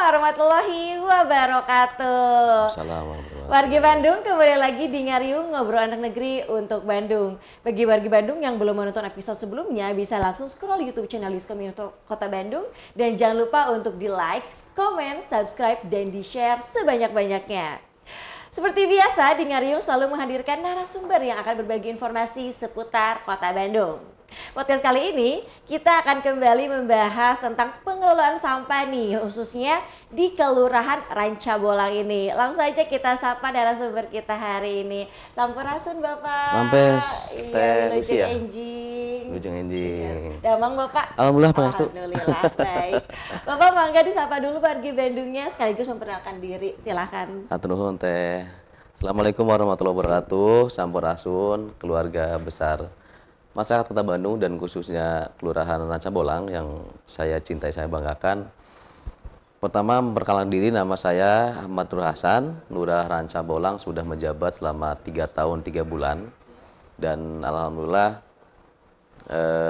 warahmatullahi wabarakatuh. Assalamualaikum. Wargi Bandung, kembali lagi di Ngariung Ngobrol Anak Negeri untuk Bandung. Bagi wargi Bandung yang belum menonton episode sebelumnya, bisa langsung scroll YouTube channel Yuskom Info Kota Bandung. Dan jangan lupa untuk di like, komen, subscribe, dan di share sebanyak-banyaknya. Seperti biasa, di Ngariung selalu menghadirkan narasumber yang akan berbagi informasi seputar Kota Bandung. Podcast kali ini kita akan kembali membahas tentang pengelolaan sampah nih, khususnya di Kelurahan Rancabolang ini. Langsung saja kita sapa narasumber kita hari ini. Sampurasun Bapak. Mampes, Iya, Lucia. Wilujeng Enjing. Iya. Damang Bapak. Alhamdulillah, Pangestu. Alhamdulillah, baik. Bapak mangga disapa dulu wargi Bandungnya sekaligus memperkenalkan diri. Silakan. Hatur nuhun teh. Assalamualaikum warahmatullahi wabarakatuh. Sampurasun, keluarga besar masyarakat Kota Bandung dan khususnya Kelurahan Rancabolang yang saya cintai, saya banggakan. Pertama, memperkenalkan diri, nama saya Ahmad Nur Hasan, Lurah Rancabolang, sudah menjabat selama 3 tahun 3 bulan. Dan alhamdulillah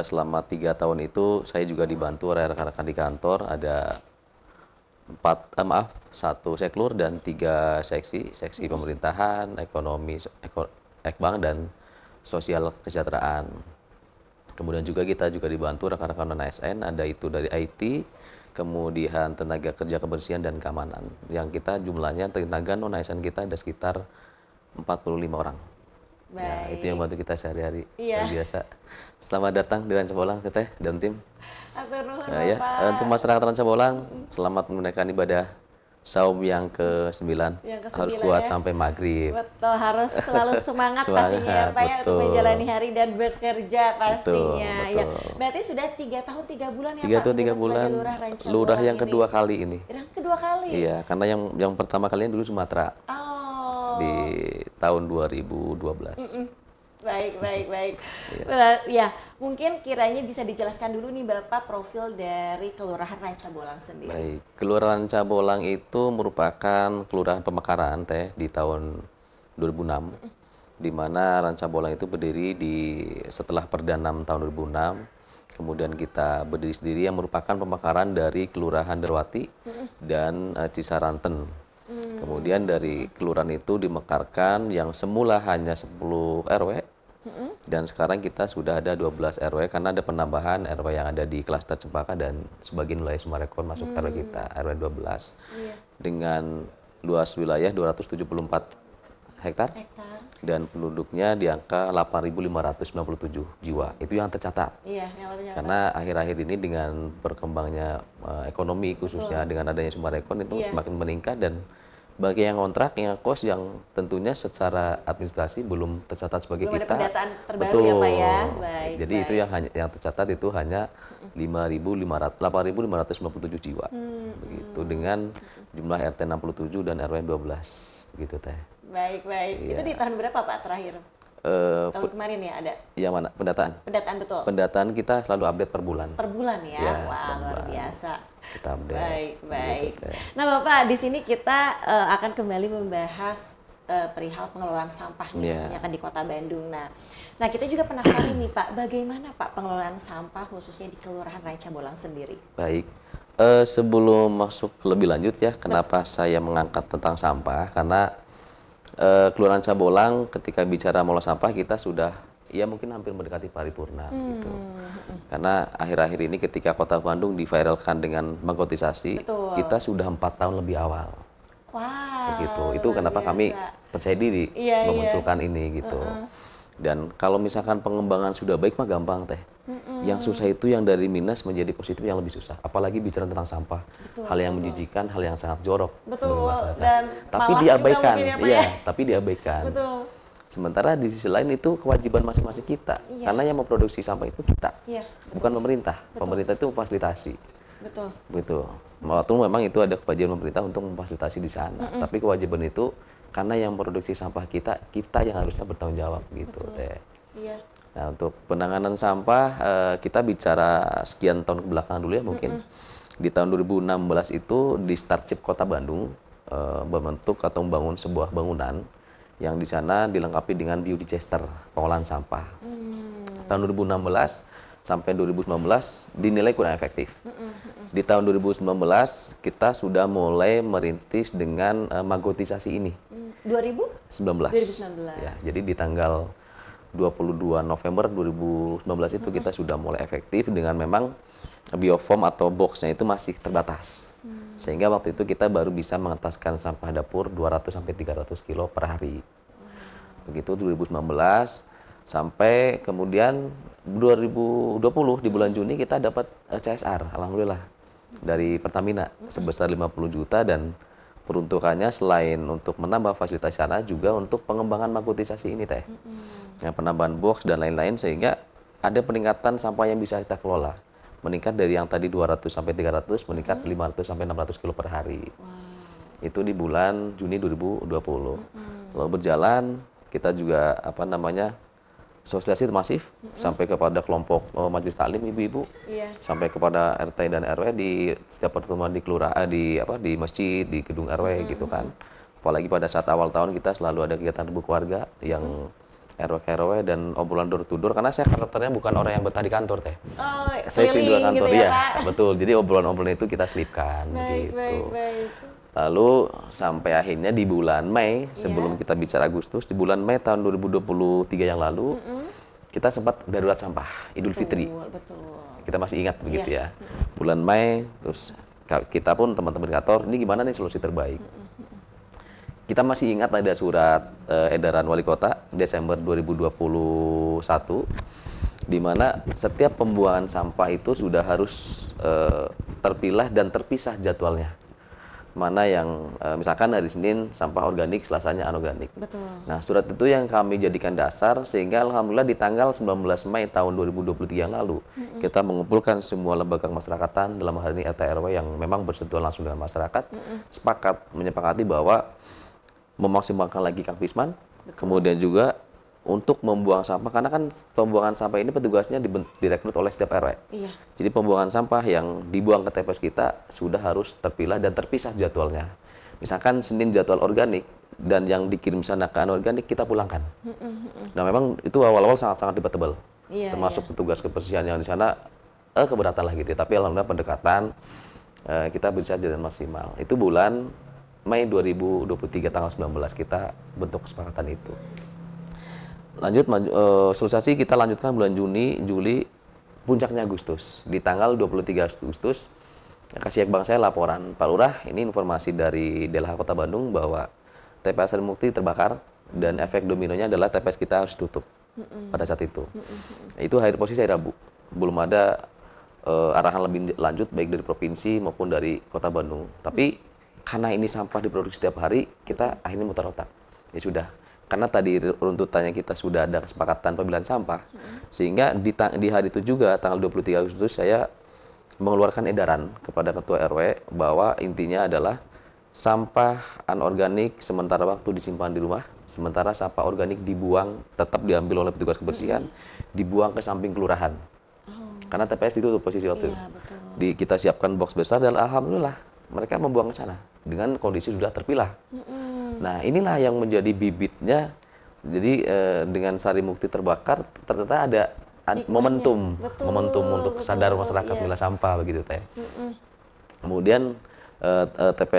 selama 3 tahun itu saya juga dibantu oleh rekan-rekan di kantor, ada 1 seklur dan 3 seksi pemerintahan, ekonomi, ekbang dan sosial kesejahteraan. Kemudian juga kita juga dibantu rekan-rekan non-ASN, ada itu dari IT, kemudian tenaga kerja kebersihan dan keamanan. Yang kita jumlahnya tenaga non-ASN kita ada sekitar 45 orang. Baik. Ya, itu yang bantu kita sehari-hari. Iya. Luar biasa. Selamat datang di Rancabolang, Teteh dan tim. Hatur nuhun, Ya, Bapak. untuk masyarakat Rancabolang, selamat menunaikan ibadah saum yang ke-9. Yang ke-9 Harus kuat ya. sampai maghrib. Betul, harus selalu semangat pastinya ya Pak ya, untuk betul. menjalani hari dan bekerja pastinya. Betul, Ya, betul. berarti sudah 3 tahun 3 bulan ya 3 Pak tahun 3 menjabat sebagai bulan, Lurah Rancabolang lurah yang ini. kedua kali ini. Yang kedua kali? Iya, karena yang pertama kalinya dulu Sumatera Oh. di tahun 2012. Baik. Iya. Ya, mungkin kiranya bisa dijelaskan dulu nih Bapak profil dari Kelurahan Rancabolang sendiri. Baik, Kelurahan Rancabolang itu merupakan kelurahan pemekaran teh di tahun 2006, di mana Rancabolang itu berdiri setelah Perda 6 tahun 2006. Kemudian kita berdiri sendiri yang merupakan pemekaran dari Kelurahan Darwati dan Cisaranten. Kemudian dari kelurahan itu dimekarkan yang semula hanya 10 RW. Dan sekarang kita sudah ada 12 RW karena ada penambahan RW yang ada di klaster Cempaka dan sebagian wilayah Sumarekon masuk RW kita, RW 12. Iya. Dengan luas wilayah 274 hektar dan penduduknya di angka 8.597 jiwa. Itu yang tercatat. Iya, yang lebih nyata. Karena akhir-akhir ini dengan berkembangnya ekonomi khususnya dengan adanya Sumarekon itu Iya. semakin meningkat dan bagi yang kontrak, yang kos yang tentunya secara administrasi belum tercatat sebagai Belum ada kita. pendataan terbaru ya Pak ya. Baik. Jadi itu yang tercatat itu hanya 8.597 jiwa. Begitu dengan jumlah RT 67 dan RW 12 gitu teh. Baik. Iya. Itu di tahun berapa Pak terakhir? Tahun kemarin ya ada? Yang mana? Pendataan? Pendataan betul? Pendataan kita selalu update per bulan. Per bulan ya? Ya, Wah, per luar bulan. biasa. Kita update. Baik. Gitu, teh. Nah Bapak, di sini kita akan kembali membahas perihal pengelolaan sampah nih, Iya. khususnya kan di Kota Bandung. Nah, kita juga penasaran nih Pak, bagaimana Pak pengelolaan sampah khususnya di Kelurahan Rancabolang sendiri? Baik, sebelum masuk lebih lanjut ya, kenapa saya mengangkat tentang sampah? Karena Kelurahan Rancabolang ketika bicara mengelola sampah kita sudah ya mungkin hampir mendekati paripurna gitu. Karena akhir-akhir ini ketika Kota Bandung diviralkan dengan mengkotisasi, Betul. kita sudah 4 tahun lebih awal. Wow. Begitu. Itu luar kenapa kami biasa. percaya diri Iya. memunculkan ini gitu. Dan kalau misalkan pengembangan sudah baik mah gampang teh. Yang susah itu yang dari minus menjadi positif yang lebih susah. Apalagi bicara tentang sampah. Hal yang menjijikan, hal yang sangat jorok. Betul. menurut masyarakat. Dan Tapi malas diabaikan. juga mungkin ya, Pak Iya, ya? tapi diabaikan. Betul. Sementara di sisi lain itu kewajiban masing-masing kita. Iya. Karena yang memproduksi sampah itu kita. Iya. Bukan pemerintah. Pemerintah itu memfasilitasi. Betul. Begitu. Waktu memang itu ada kewajiban pemerintah untuk memfasilitasi di sana. Tapi kewajiban itu karena yang memproduksi sampah kita yang harusnya bertanggung jawab gitu teh. Iya. Nah, untuk penanganan sampah kita bicara sekian tahun kebelakangan dulu ya mungkin. Di tahun 2016 itu di Starchip Kota Bandung membentuk atau membangun sebuah bangunan yang di sana dilengkapi dengan biodigester pengolahan sampah. Tahun 2016 sampai 2019 dinilai kurang efektif. Di tahun 2019 kita sudah mulai merintis dengan magotisasi ini. 2019. Ya, jadi di tanggal 22 November 2019 itu kita sudah mulai efektif dengan memang bioform atau boxnya itu masih terbatas. Sehingga waktu itu kita baru bisa mengentaskan sampah dapur 200 sampai 300 kilo per hari. Begitu 2019 sampai kemudian 2020 di bulan Juni kita dapat CSR, alhamdulillah, dari Pertamina sebesar 50 juta dan peruntukannya selain untuk menambah fasilitas sana juga untuk pengembangan magotisasi ini teh. Yang penambahan box dan lain-lain sehingga ada peningkatan sampah yang bisa kita kelola. Meningkat dari yang tadi 200 sampai 300 meningkat 500 sampai 600 kilo per hari. Itu di bulan Juni 2020. Lalu berjalan kita juga sosialisasi masif sampai kepada kelompok majelis taklim ibu-ibu, sampai kepada RT dan RW di setiap pertemuan di di masjid, di gedung RW gitu kan. Apalagi pada saat awal tahun kita selalu ada kegiatan rebo keluarga yang RW ke RW dan obrolan door to door karena saya karakternya bukan orang yang betah di kantor teh. Oh, Saya sering di luar kantor gitu ya, ya, Pak? betul. Jadi obrolan-obrolan itu kita selipkan gitu. Baik. Lalu sampai akhirnya di bulan Mei, sebelum kita bicara Agustus, di bulan Mei tahun 2023 yang lalu, kita sempat darurat sampah Idul Fitri. Betul. Kita masih ingat begitu ya. Bulan Mei, terus kita pun teman-teman di kantor, ini gimana nih solusi terbaik? Kita masih ingat ada surat edaran Wali Kota Desember 2021, di mana setiap pembuangan sampah itu sudah harus terpilah dan terpisah jadwalnya. Mana yang misalkan hari Senin sampah organik, Selasanya anorganik. Betul. Nah, surat itu yang kami jadikan dasar sehingga alhamdulillah di tanggal 19 Mei tahun 2023 yang lalu kita mengumpulkan semua lembaga kemasyarakatan dalam hal ini RT RW yang memang bersentuhan langsung dengan masyarakat menyepakati bahwa memaksimalkan lagi Kang Pisman, kemudian juga untuk membuang sampah, karena kan pembuangan sampah ini petugasnya direkrut oleh setiap RW. Iya. Jadi pembuangan sampah yang dibuang ke TPS kita sudah harus terpilah dan terpisah jadwalnya. Misalkan Senin jadwal organik dan yang dikirim sana ke anorganik kita pulangkan. Nah memang itu awal-awal sangat-sangat debatable. Termasuk petugas kebersihan yang di sana keberatan lah gitu. Tapi alhamdulillah pendekatan kita bisa jalan maksimal. Itu bulan Mei 2023 tanggal 19 kita bentuk kesepakatan itu. Sosialisasi kita lanjutkan bulan Juni, Juli, puncaknya Agustus. Di tanggal 23 Agustus, Kasih Bang saya laporan, Pak Lurah, ini informasi dari DLH Kota Bandung bahwa TPS Sarimukti terbakar dan efek dominonya adalah TPS kita harus tutup pada saat itu. Itu posisi hari Rabu. Belum ada arahan lebih lanjut baik dari provinsi maupun dari Kota Bandung. Tapi karena ini sampah diproduksi setiap hari, kita akhirnya muter otak. Ya sudah. Karena tadi runtutannya kita sudah ada kesepakatan pemilihan sampah, sehingga di hari itu juga tanggal 23 Agustus saya mengeluarkan edaran kepada Ketua RW bahwa intinya adalah sampah anorganik sementara waktu disimpan di rumah, sementara sampah organik dibuang, tetap diambil oleh petugas kebersihan, dibuang ke samping kelurahan. Karena TPS itu posisi waktu itu. Kita siapkan box besar dan alhamdulillah mereka membuang ke sana dengan kondisi sudah terpilah. Nah, inilah yang menjadi bibitnya. Jadi dengan Sarimukti terbakar ternyata ada momentum untuk sadar masyarakat milah sampah begitu teh. Kemudian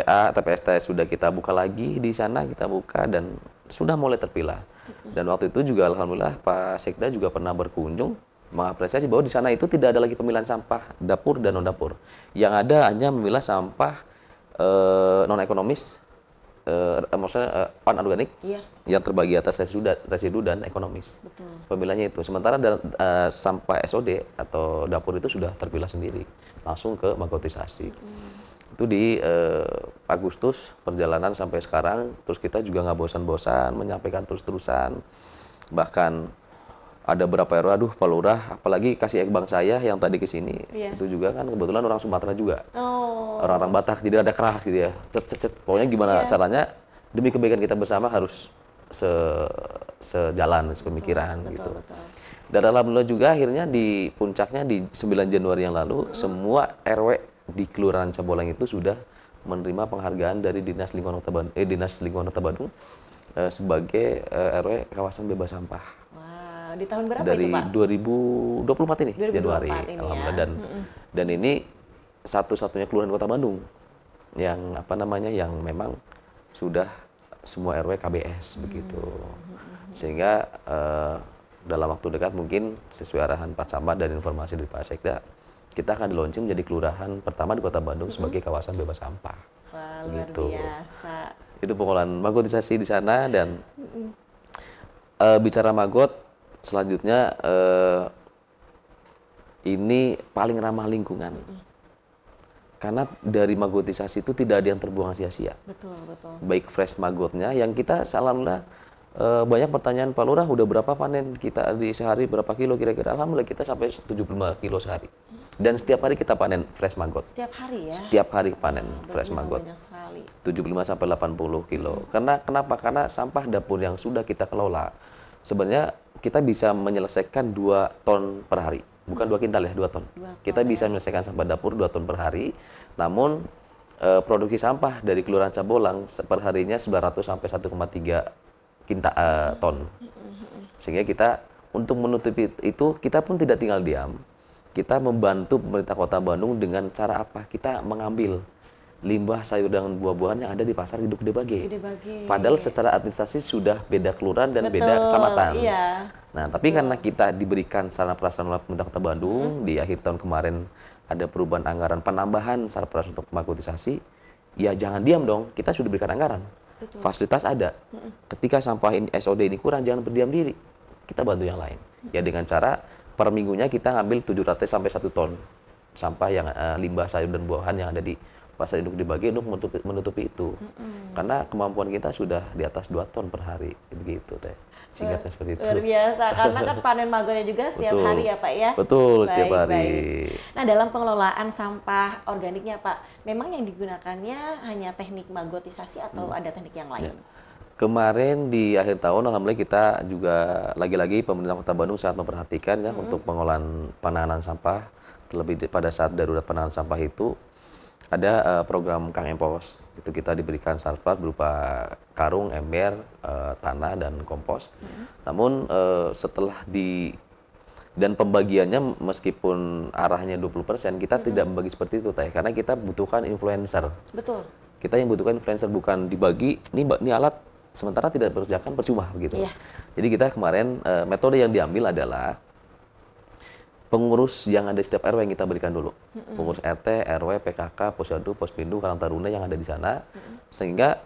TPST sudah kita buka lagi di sana, kita buka dan sudah mulai terpilah. Dan waktu itu juga alhamdulillah Pak Sekda juga pernah berkunjung mengapresiasi bahwa di sana itu tidak ada lagi pemilahan sampah dapur dan non dapur. Yang ada hanya memilah sampah non ekonomis, maksudnya anorganik yang terbagi atas residu dan ekonomis. Pemilahnya itu. Sementara sampah SOD atau dapur itu sudah terpilah sendiri, langsung ke magotisasi. Itu di Agustus perjalanan sampai sekarang. Terus kita juga nggak bosan-bosan menyampaikan terus-terusan. Bahkan ada berapa RW, aduh Pak Lurah, apalagi Kasih Bang saya yang tadi ke sini, itu juga kan kebetulan orang Sumatera juga. Orang-orang Batak, jadi ada keras gitu ya. Pokoknya gimana caranya demi kebaikan kita bersama harus sejalan, sepemikiran gitu. Dan alhamdulillah juga akhirnya di puncaknya di 9 Januari yang lalu, semua RW di Kelurahan Caboleng itu sudah menerima penghargaan dari Dinas Lingkungan Kota Bandung sebagai RW kawasan bebas sampah. Di tahun berapa dari itu, Pak? 2024 ini, Januari. Ini Alhamdulillah. Dan ini satu-satunya kelurahan Kota Bandung yang apa namanya yang memang sudah semua RW KBS begitu. Sehingga dalam waktu dekat mungkin sesuai arahan Pak Camat dan informasi dari Pak Sekda, kita akan di-launching menjadi kelurahan pertama di Kota Bandung sebagai kawasan bebas sampah. Wah, luar Begitu. biasa. Itu pengolahan magotisasi di sana. Dan bicara magot, selanjutnya ini paling ramah lingkungan. Karena dari magotisasi itu tidak ada yang terbuang sia-sia. Betul, betul. Baik fresh magotnya yang kita alhamdulillah banyak pertanyaan, Pak Lurah udah berapa panen kita di sehari, berapa kilo kira-kira? Alhamdulillah kita sampai 75 kilo sehari. Dan setiap hari kita panen fresh maggot. Setiap hari ya? Setiap hari panen fresh Berarti maggot. banyak sekali. 75 sampai 80 kilo. Karena kenapa? Karena sampah dapur yang sudah kita kelola sebenarnya kita bisa menyelesaikan 2 ton per hari. Bukan 2 kintal ya, 2 ton. 2 ton, Kita bisa menyelesaikan sampah dapur 2 ton per hari. Namun produksi sampah dari Kelurahan Cabolang per harinya 900 sampai 1,3 ton. Sehingga kita untuk menutupi itu kita pun tidak tinggal diam. Kita membantu pemerintah Kota Bandung dengan cara apa? Kita mengambil limbah sayur dan buah-buahan yang ada di pasar Induk Gede Bage. Gede Bage. Padahal secara administrasi sudah beda kelurahan dan Betul, beda kecamatan. iya. Nah, tapi karena kita diberikan sarana prasarana oleh pemerintah Kota Bandung di akhir tahun kemarin ada perubahan anggaran penambahan sarana prasarana untuk magotisasi, ya jangan diam dong. Kita sudah berikan anggaran. Betul. Fasilitas ada. Ketika sampah ini SOD ini kurang, jangan berdiam diri. Kita bantu yang lain. Ya dengan cara per minggunya kita ngambil 700 sampai 1 ton sampah yang limbah sayur dan buahan yang ada di pasar induk dibagi untuk menutupi itu. Karena kemampuan kita sudah di atas 2 ton per hari. Begitu teh. Singkatnya seperti itu. Luar biasa, karena kan panen magotnya juga setiap Betul. hari ya Pak ya? Betul, setiap Baik, hari. baik. Nah, dalam pengelolaan sampah organiknya Pak, memang yang digunakannya hanya teknik magotisasi atau ada teknik yang lain? Kemarin di akhir tahun, alhamdulillah kita juga lagi-lagi pemerintah Kota Bandung sangat memperhatikan ya untuk pengolahan penanganan sampah. Terlebih pada saat darurat penanganan sampah itu ada program Kang Empos. Itu kita diberikan sarprat berupa karung, ember, tanah dan kompos. Namun setelah dan pembagiannya meskipun arahnya 20%, kita tidak membagi seperti itu Teh, karena kita butuhkan influencer. Betul. Kita yang butuhkan influencer, bukan dibagi ini alat sementara tidak dikerjakan percuma begitu. Iya. Jadi kita kemarin metode yang diambil adalah pengurus yang ada di setiap RW yang kita berikan dulu. Pengurus RT, RW, PKK, Posyandu, Pospindu, Karang Taruna yang ada di sana. Sehingga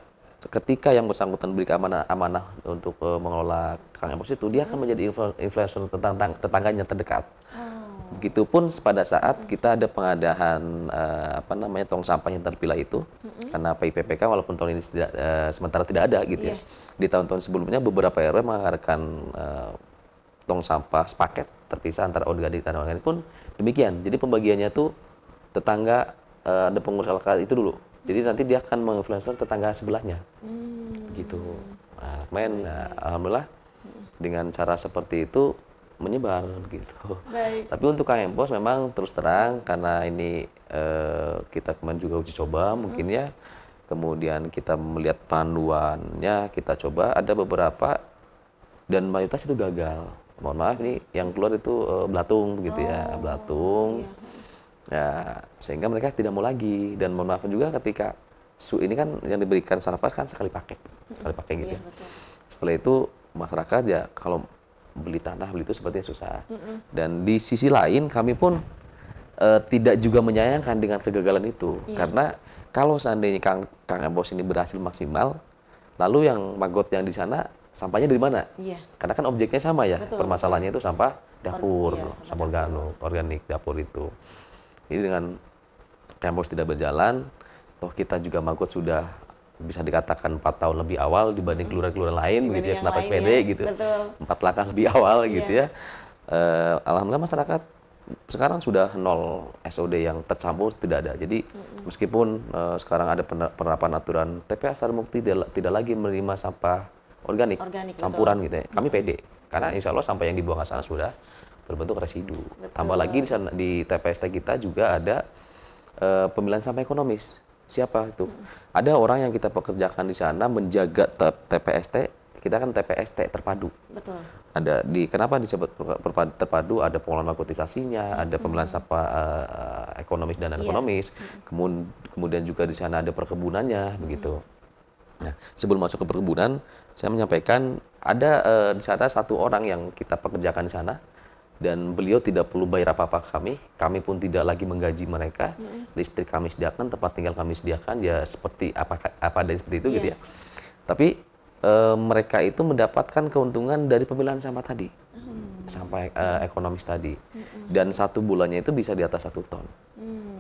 ketika yang bersangkutan berikan amanah untuk mengelola Kang Empos itu, dia akan menjadi influencer tentang tetangganya terdekat. Begitupun pada saat kita ada pengadaan tong sampah yang terpilah itu, karena PIPPK walaupun tahun ini sementara tidak ada gitu ya. Di tahun-tahun sebelumnya beberapa RW menganggarkan tong sampah sepaket terpisah antara organik dan organik pun demikian. Jadi pembagiannya tuh tetangga ada pengurus LK itu dulu. Jadi nanti dia akan menginfluencer tetangga sebelahnya. Gitu. Nah, kemarin alhamdulillah dengan cara seperti itu menyebar gitu. Baik. Tapi untuk Kang Empos memang terus terang karena ini kita kemarin juga uji coba mungkin ya. Kemudian kita melihat panduannya, kita coba ada beberapa dan mayoritas itu gagal. Mohon maaf ini yang keluar itu belatung gitu ya, belatung. Ya, sehingga mereka tidak mau lagi dan mohon maaf juga ketika ini kan yang diberikan sarpras kan sekali pakai gitu ya. Betul. Setelah itu masyarakat ya kalau beli tanah beli itu sepertinya susah. Dan di sisi lain kami pun tidak juga menyayangkan dengan kegagalan itu karena kalau seandainya Kang Empos ini berhasil maksimal, lalu yang maggot yang di sana sampahnya dari mana? Iya. Karena kan objeknya sama ya, Betul, permasalahannya itu sampah dapur, sampah sampah organik dapur itu. Jadi dengan Kang Empos tidak berjalan, toh kita juga maggot sudah bisa dikatakan 4 tahun lebih awal dibanding kelurahan-kelurahan lain Dibanding gitu ya, yang kenapa lain SPD ya, gitu. betul. 4 langkah lebih awal gitu ya. Alhamdulillah masyarakat sekarang sudah 0 SOD yang tercampur tidak ada. Jadi meskipun sekarang ada penerapan aturan TPA Sarmukti tidak lagi menerima sampah organik campuran gitu ya. Kami pede karena insya Allah sampah yang dibuang ke sana sudah berbentuk residu. Tambah lagi di sana di TPST kita juga ada pemilihan sampah ekonomis. Siapa itu? Ada orang yang kita pekerjakan di sana menjaga TPST kita kan TPST terpadu. Betul. Ada kenapa disebut terpadu? Ada pengelolaan akuntisasinya, ada pemilihan sampah ekonomis dan non-ekonomis, kemudian juga di sana ada perkebunannya begitu. Nah, sebelum masuk ke perkebunan, saya menyampaikan ada di sana satu orang yang kita pekerjakan di sana, dan beliau tidak perlu bayar apa-apa ke kami pun tidak lagi menggaji mereka, listrik kami sediakan, tempat tinggal kami sediakan, ya seperti apa ada seperti itu gitu ya. Tapi mereka itu mendapatkan keuntungan dari pemilahan sampah tadi, sampah ekonomis tadi, dan 1 bulannya itu bisa di atas 1 ton.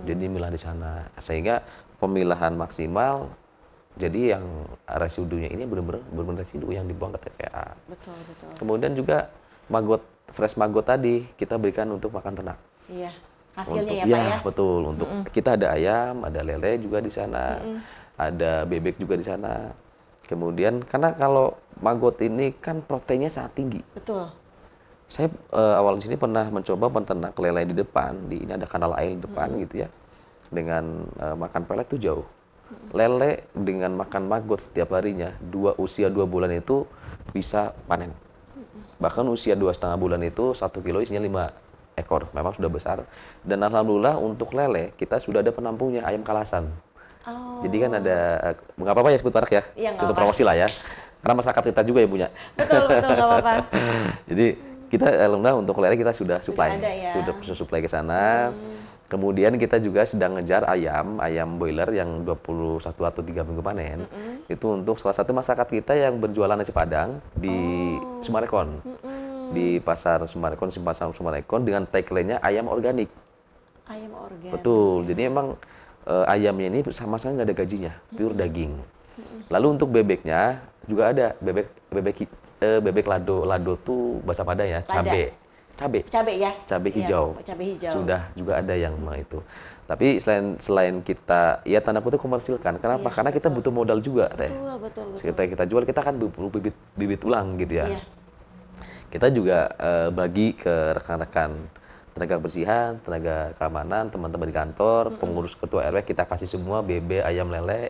Jadi milah di sana, sehingga pemilahan maksimal. Jadi yang residunya ini benar-benar residu yang dibuang ke TPA. Betul. Kemudian juga fresh maggot tadi kita berikan untuk makan ternak. Iya, hasilnya Untuk, ya Pak ya? Betul. Untuk kita ada ayam, ada lele juga di sana, ada bebek juga di sana. Kemudian karena kalau maggot ini kan proteinnya sangat tinggi. Betul. Saya awal di sini pernah mencoba peternak lele di depan, ini ada kanal air di depan gitu ya, dengan makan pelet itu jauh. Lele dengan makan maggot setiap harinya, usia 2 bulan itu bisa panen. Bahkan usia 2,5 bulan itu 1 kilo isinya 5 ekor, memang sudah besar. Dan alhamdulillah untuk lele kita sudah ada penampungnya, ayam kalasan. Oh. Jadi kan ada, nggak apa-apa ya sebut merek ya, Iya, nggak untuk apa-apa. promosi lah ya. Karena masyarakat kita juga yang punya. Betul, nggak apa-apa. Jadi kita alhamdulillah untuk lele kita sudah supply, ada ya? sudah supply ke sana. Kemudian kita juga sedang ngejar ayam broiler yang 21 atau 3 minggu panen. Itu untuk salah satu masyarakat kita yang berjualan nasi Padang di Sumarekon. Di pasar Sumarekon, Simpang Sumarekon dengan tagline-nya ayam organik. Ayam organik. Betul. Jadi emang ayamnya ini sama sekali nggak ada gajinya, pure daging. Lalu untuk bebeknya juga ada bebek lado tuh bahasa Padang ya, cabe ya? Cabe hijau. Iya, cabe hijau. Sudah juga ada yang itu. Tapi selain kita ya tanda kutip komersilkan. Kenapa? Iya, karena kita butuh modal juga, Teh. Betul. Kita jual, kita kan perlu bibit ulang gitu ya. Iya. Kita juga bagi ke rekan-rekan tenaga bersihan, tenaga keamanan, teman-teman di kantor, pengurus ketua RW, kita kasih semua ayam lele.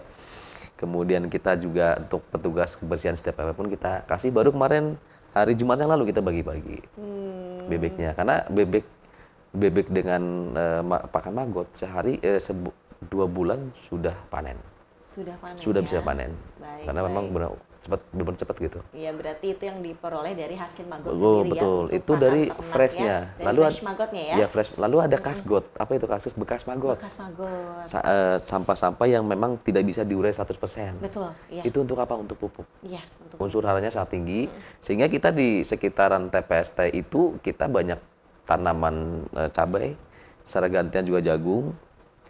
Kemudian kita juga untuk petugas kebersihan setiap RW pun kita kasih. Baru kemarin hari Jumat yang lalu kita bagi-bagi bebeknya, karena bebek dengan pakan maggot sehari 2 bulan sudah panen. Sudah bisa panen. Baik, karena memang benar cepat gitu. Iya, berarti itu yang diperoleh dari hasil maggot Oh, sendiri betul. ya. Itu dari freshnya. Ya, dari fresh maggotnya ya. Ya fresh. Lalu ada kasgot. Apa itu kasgot? Bekas maggot. Bekas maggot. Sampah-sampah yang memang tidak bisa diurai 100%. Betul. Iya. Itu untuk apa? Untuk pupuk. Iya. Unsur haranya sangat tinggi, sehingga kita di sekitaran TPST itu kita banyak tanaman cabai, secara gantian juga jagung.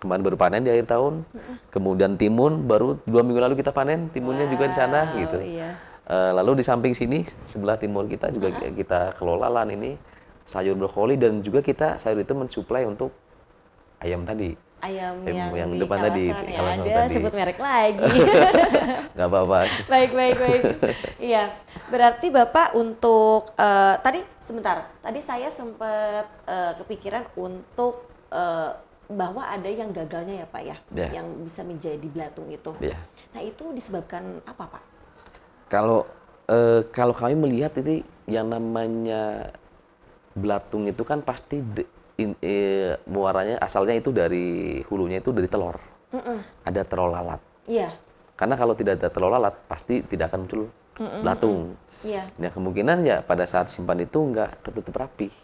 Kemarin baru panen di akhir tahun, kemudian timun baru 2 minggu lalu kita panen, timunnya juga di sana gitu. Iya. Lalu di samping sini sebelah timur kita juga kita kelola lahan ini sayur brokoli, dan juga kita sayur itu mensuplai untuk ayam tadi. Ayam yang di depan tadi, ya. Ada sebut merek lagi. Nggak apa-apa. Baik. Iya, berarti Bapak untuk tadi saya sempat kepikiran untuk bahwa ada yang gagalnya ya Pak ya, yang bisa menjadi belatung itu. Nah itu disebabkan apa Pak? Kalau kami melihat ini yang namanya belatung itu kan pasti muaranya asalnya itu dari hulunya itu dari telur. Ada telur lalat. Iya. Karena kalau tidak ada telur lalat pasti tidak akan muncul belatung. Iya. Nah kemungkinan ya pada saat simpan itu nggak tertutup rapi.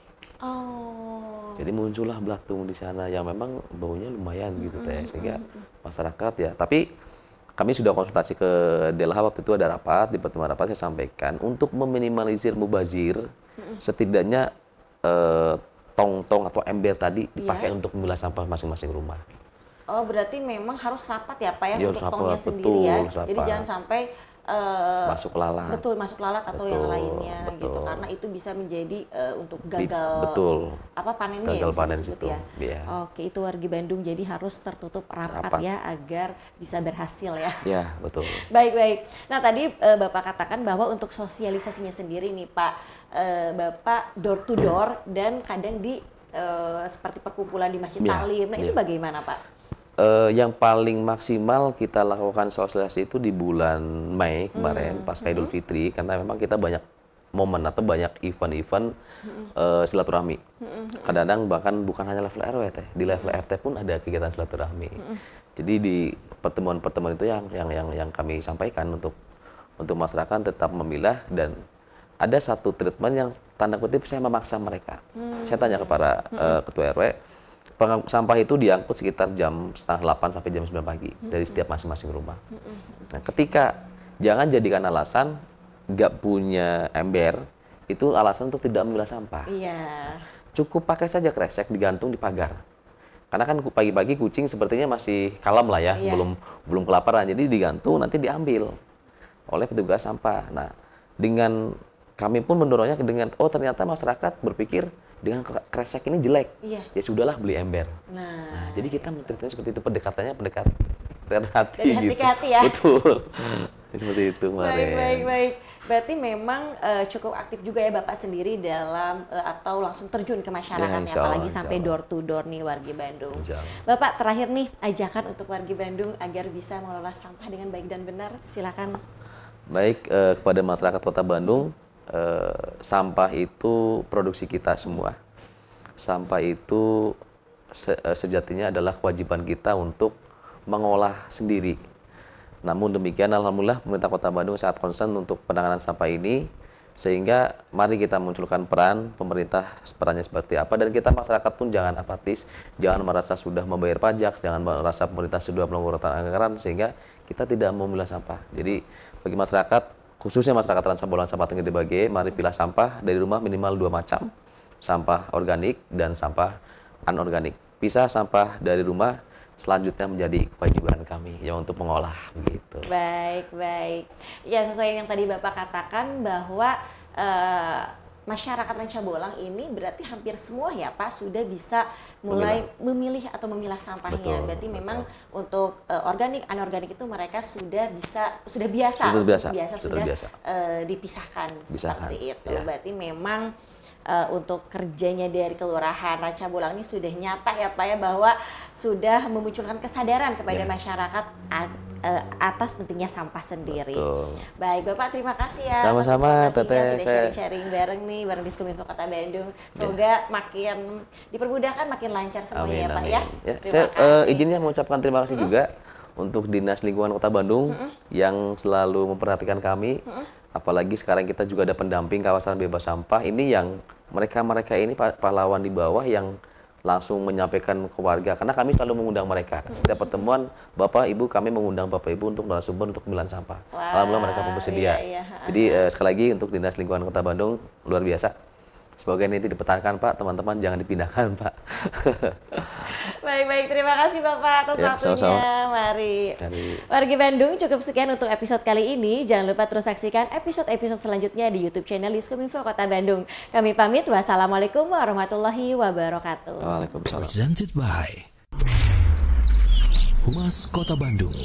Jadi muncullah belatung di sana yang memang baunya lumayan gitu Teh, sehingga masyarakat ya. Tapi kami sudah konsultasi ke Delha, waktu itu ada rapat, di pertemuan rapat saya sampaikan untuk meminimalisir mubazir, setidaknya tong-tong atau ember tadi dipakai untuk memilah sampah masing-masing rumah. Oh, berarti memang harus rapat ya Pak ya, Ya, untuk tongnya sendiri ya. Jadi jangan sampai masuk lalat. Betul, masuk lalat atau yang lainnya gitu, karena itu bisa menjadi untuk gagal panennya gagal ya, bisa panen disebut situ. ya. Yeah. Oke, itu wargi Bandung, jadi harus tertutup rapat ya agar bisa berhasil ya. Ya, betul. Baik. Nah tadi Bapak katakan bahwa untuk sosialisasinya sendiri nih Pak, Bapak door to door dan kadang di seperti perkumpulan di masjid taklim. Nah itu bagaimana Pak? Yang paling maksimal kita lakukan sosialisasi itu di bulan Mei kemarin, pasca Idul Fitri, karena memang kita banyak momen atau banyak event-event silaturahmi. Kadang-kadang bahkan bukan hanya level RW teh, di level RT pun ada kegiatan silaturahmi. Jadi di pertemuan-pertemuan itu yang kami sampaikan untuk masyarakat tetap memilah, dan ada satu treatment yang tanda kutip saya memaksa mereka. Saya tanya kepada ketua RW, sampah itu diangkut sekitar jam 7:30 sampai jam 9 pagi dari setiap masing-masing rumah. Nah, ketika jangan jadikan alasan nggak punya ember itu alasan untuk tidak memilah sampah. Iya. Cukup pakai saja kresek digantung di pagar. Karena kan pagi-pagi kucing sepertinya masih kalem lah ya, Iya. belum kelaparan. Jadi digantung nanti diambil oleh petugas sampah. Nah, dengan kami pun mendorongnya dengan ternyata masyarakat berpikir dengan kresek ini jelek. Iya. Ya sudahlah beli ember. Nah, Jadi kita menceritakan seperti itu, pendekatannya pendekat hati dari hati gitu. ke hati ya. Betul. Seperti itu kemarin. Baik. Berarti memang cukup aktif juga ya Bapak sendiri dalam atau langsung terjun ke masyarakatnya, Ya, insya Allah, apalagi insya sampai Allah. door to door nih wargi Bandung. Insya Allah. Bapak terakhir nih ajakan untuk wargi Bandung agar bisa mengelola sampah dengan baik dan benar. Silakan. Baik, kepada masyarakat Kota Bandung, sampah itu produksi kita semua. Sampah itu sejatinya adalah kewajiban kita untuk mengolah sendiri. Namun demikian, alhamdulillah pemerintah Kota Bandung sangat concern untuk penanganan sampah ini, sehingga mari kita munculkan peran pemerintah, perannya seperti apa, dan kita masyarakat pun jangan apatis, jangan merasa sudah membayar pajak, jangan merasa pemerintah sudah melakukan anggaran sehingga kita tidak mau memilah sampah. Jadi bagi masyarakat, khususnya masyarakat Ranca Bolang Sampah Tengger Debage, mari pilah sampah dari rumah minimal 2 macam, sampah organik dan sampah anorganik. Pisah sampah dari rumah, selanjutnya menjadi kewajiban kami ya untuk mengolah begitu. Baik. Ya, sesuai yang tadi Bapak katakan bahwa masyarakat Ranca Bolang ini berarti hampir semua ya Pak sudah bisa mulai memilih atau memilah sampahnya. Berarti memang untuk organik, anorganik itu mereka sudah biasa dipisahkan seperti itu. Ya. Berarti memang untuk kerjanya dari Kelurahan Ranca Bolang ini sudah nyata ya Pak ya, bahwa sudah memunculkan kesadaran kepada masyarakat atas pentingnya sampah sendiri. Betul. Baik Bapak, terima kasih ya. Sama-sama, atas informasinya, Teteh. sudah sharing-sharing bareng nih bareng Diskominfo Kota Bandung. Semoga makin dipermudahkan, makin lancar semuanya ya Pak ya. Saya izinnya mengucapkan terima kasih juga untuk Dinas Lingkungan Kota Bandung yang selalu memperhatikan kami. Apalagi sekarang kita juga ada pendamping kawasan bebas sampah. Ini yang mereka ini pahlawan di bawah yang langsung menyampaikan ke warga, karena kami selalu mengundang mereka. Setiap pertemuan, Bapak Ibu, kami mengundang Bapak Ibu untuk narasumber untuk pemilihan sampah. Alhamdulillah mereka pun bersedia. Jadi sekali lagi untuk Dinas Lingkungan Kota Bandung luar biasa. Semoga ini dipertahankan Pak, teman-teman jangan dipindahkan Pak. Baik, terima kasih Bapak atas waktunya. Sama-sama. Mari. Wargi Bandung, cukup sekian untuk episode kali ini. Jangan lupa terus saksikan episode-episode selanjutnya di YouTube channel Diskominfo Kota Bandung. Kami pamit, wassalamualaikum warahmatullahi wabarakatuh. Waalaikumsalam. Presented by Humas Kota Bandung.